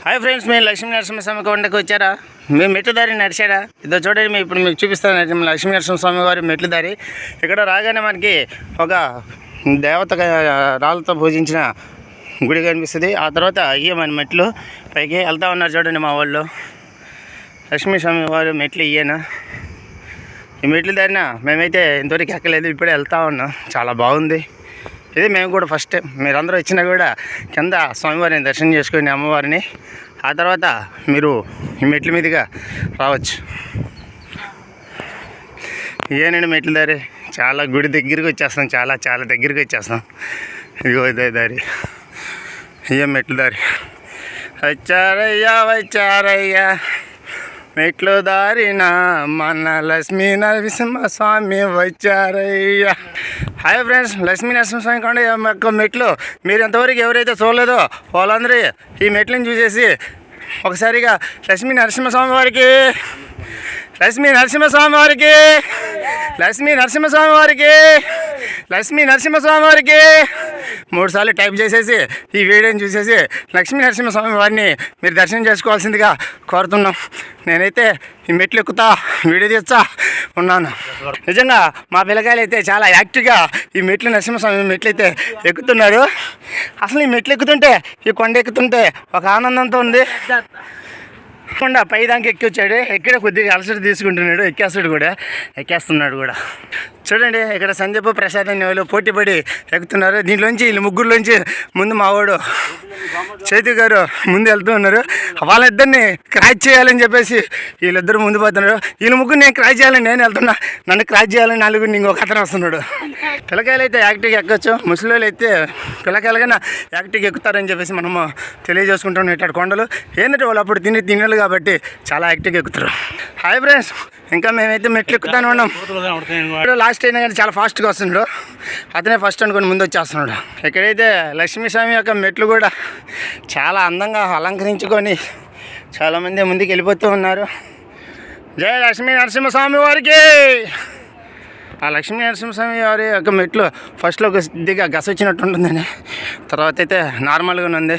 Hi friends, మీరు లక్ష్మీ నరసింహస్వామి కొండకు వచ్చారా? మేము మెట్లు దారి నడిచారా? ఇదో చూడండి, ఇప్పుడు మీకు చూపిస్తాను లక్ష్మీ నరసింహస్వామి వారి మెట్లు దారి. ఇక్కడ రాగానే మనకి ఒక దేవత రాళ్ళతో పూజించిన గుడి కనిపిస్తుంది. ఆ తర్వాత అయ్యే మన మెట్లు పైకి వెళ్తా ఉన్నారు. చూడండి మా వాళ్ళు లక్ష్మీ స్వామి వారి మెట్లు ఇయ్యేనా. ఈ మెట్లు దారిన మేమైతే ఇంతవరకు ఎక్కలేదు, ఇప్పుడే వెళ్తా ఉన్నాం. చాలా బాగుంది. ఇది మేము కూడా ఫస్ట్ టైం. మీరందరూ వచ్చినా కూడా కింద స్వామివారిని దర్శనం చేసుకుని అమ్మవారిని ఆ తర్వాత మీరు ఈ మెట్ల మీదుగా రావచ్చు. ఏనండి మెట్ల దారి, చాలా గుడి దగ్గరికి వచ్చేస్తాం, చాలా చాలా దగ్గరికి వచ్చేస్తాం. ఇదిగో ఇదే దారి, ఇయ్య మెట్ల దారి. వచ్చారయ్యా వచ్చారయ్యా మెట్లు దారిన మన లక్ష్మీ నరసింహస్వామి వచ్చారయ్యా. హాయ్ ఫ్రెండ్స్, లక్ష్మీ నరసింహస్వామి కొండ యొక్క మెట్లు మీరు ఎంతవరకు ఎవరైతే చూడలేదో వాళ్ళందరూ ఈ మెట్లను చూసేసి ఒకసారిగా లక్ష్మీ నరసింహస్వామి వారికి, లక్ష్మీ నరసింహస్వామి వారికి, లక్ష్మీ నరసింహస్వామి వారికి, లక్ష్మీ నరసింహస్వామి వారికి 3 సార్లు టైప్ చేసేసి ఈ వీడియోని చూసేసి లక్ష్మీ నరసింహస్వామి వారిని మీరు దర్శనం చేసుకోవాల్సిందిగా కోరుతున్నాం. నేనైతే ఈ మెట్లు ఎక్కుతా వీడియో తీస్తా ఉన్నాను. నిజంగా మా పిల్లకాయలు అయితే చాలా యాక్టివ్గా ఈ మెట్లు నరసింహస్వామి మెట్లు అయితే ఎక్కుతున్నారు. అసలు ఈ మెట్లు ఎక్కుతుంటే, ఈ కొండ ఎక్కుతుంటే ఒక ఆనందంతో ఉంది. కొండ పైదానికి ఎక్కి వచ్చాడు, ఎక్కడ కొద్దిగా అలసట తీసుకుంటున్నాడు, ఎక్కేస్తున్నాడు కూడా. చూడండి, ఇక్కడ సందీప్ ప్రసాద్ అనే వాళ్ళు పోటీపడి ఎక్కుతున్నారు. దీంట్లోంచి వీళ్ళు ముగ్గురులోంచి ముందు మావాడు చైతు గారు ముందు వెళ్తూ ఉన్నారు. వాళ్ళిద్దరిని క్రాచ్ చేయాలని చెప్పేసి వీళ్ళిద్దరు ముందు పోతున్నారు. వీళ్ళ ముగ్గురు నేను క్రాచ్ చేయాలని నేను వెళ్తున్నా, నన్ను క్రాచ్ చేయాలని నలుగురు ఇంకొక అతను వస్తున్నాడు. పిల్లకాయలు అయితే యాక్టివ్గా ఎక్కొచ్చు, ముసలి అయితే పిల్లకాయలుగా యాక్టివ్గా ఎక్కుతారని చెప్పేసి మనము తెలియజేసుకుంటాం. ఇట్లాంటి కొండలు ఏంటంటే వాళ్ళు అప్పుడు తినేళ్ళు కాబట్టి చాలా యాక్టివ్గా ఎక్కుతారు. హాయ్ ఫ్రెండ్స్, ఇంకా మేమైతే మెట్లు ఎక్కుతానే ఉన్నాం. లాస్ట్ అయినా కానీ చాలా ఫాస్ట్గా వస్తున్నాడు, అతనే ఫస్ట్ అనుకుని ముందు వచ్చేస్తున్నాడు. ఇక్కడైతే లక్ష్మీస్వామి యొక్క మెట్లు కూడా చాలా అందంగా అలంకరించుకొని చాలామంది ముందుకు వెళ్ళిపోతూ ఉన్నారు. జై లక్ష్మీ నరసింహస్వామి వారికి. ఆ లక్ష్మీ నరసింహస్వామి వారి యొక్క మెట్లు ఫస్ట్లో కొద్దిగా గస వచ్చినట్టు ఉంటుందని, తర్వాత అయితే నార్మల్గానే ఉంది.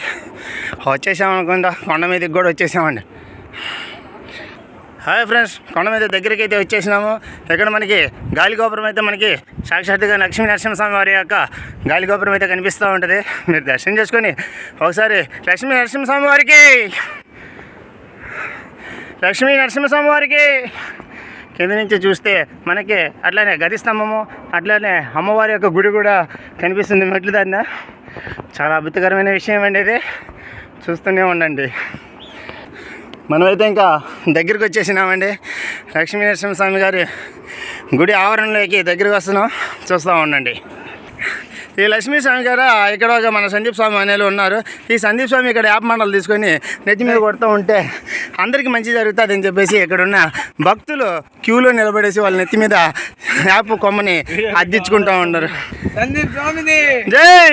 వచ్చేసామనుకుందా, కొండ మీదకి కూడా వచ్చేసామండి. హాయ్ ఫ్రెండ్స్, కొండ మీద దగ్గరికి అయితే వచ్చేసినాము. ఇక్కడ మనకి గాలిగోపురం అయితే మనకి సాక్షాత్తుగా లక్ష్మీ నరసింహస్వామి వారి యొక్క గాలిగోపురం అయితే కనిపిస్తూ ఉంటుంది. మీరు దర్శనం చేసుకొని ఒకసారి లక్ష్మీ నరసింహస్వామి వారికి, లక్ష్మీ నరసింహస్వామి వారికి. కింద నుంచి చూస్తే మనకి అట్లానే గది స్తంభము, అట్లానే అమ్మవారి యొక్క గుడి కూడా కనిపిస్తుంది మెట్లు దారిన. చాలా అద్భుతకరమైన విషయం అండి ఇది, చూస్తూనే ఉండండి. మనమైతే ఇంకా దగ్గరికి వచ్చేసినామండి. లక్ష్మీ నరసింహస్వామి గారి గుడి ఆవరణలోకి దగ్గరికి వస్తున్నాం, చూస్తూ ఉండండి. ఈ లక్ష్మీ స్వామి గారు ఇక్కడ ఒక మన సందీప్ స్వామి అనేలు ఉన్నారు. ఈ సందీప్ స్వామి ఇక్కడ యాప్ మండలు తీసుకొని నెత్తి మీద కొడుతూ ఉంటే అందరికీ మంచి జరుగుతుంది అని చెప్పేసి ఇక్కడున్న భక్తులు క్యూలో నిలబడేసి వాళ్ళ నెత్తి మీద యాప్ కొమ్మని అద్దించుకుంటూ ఉన్నారు. జై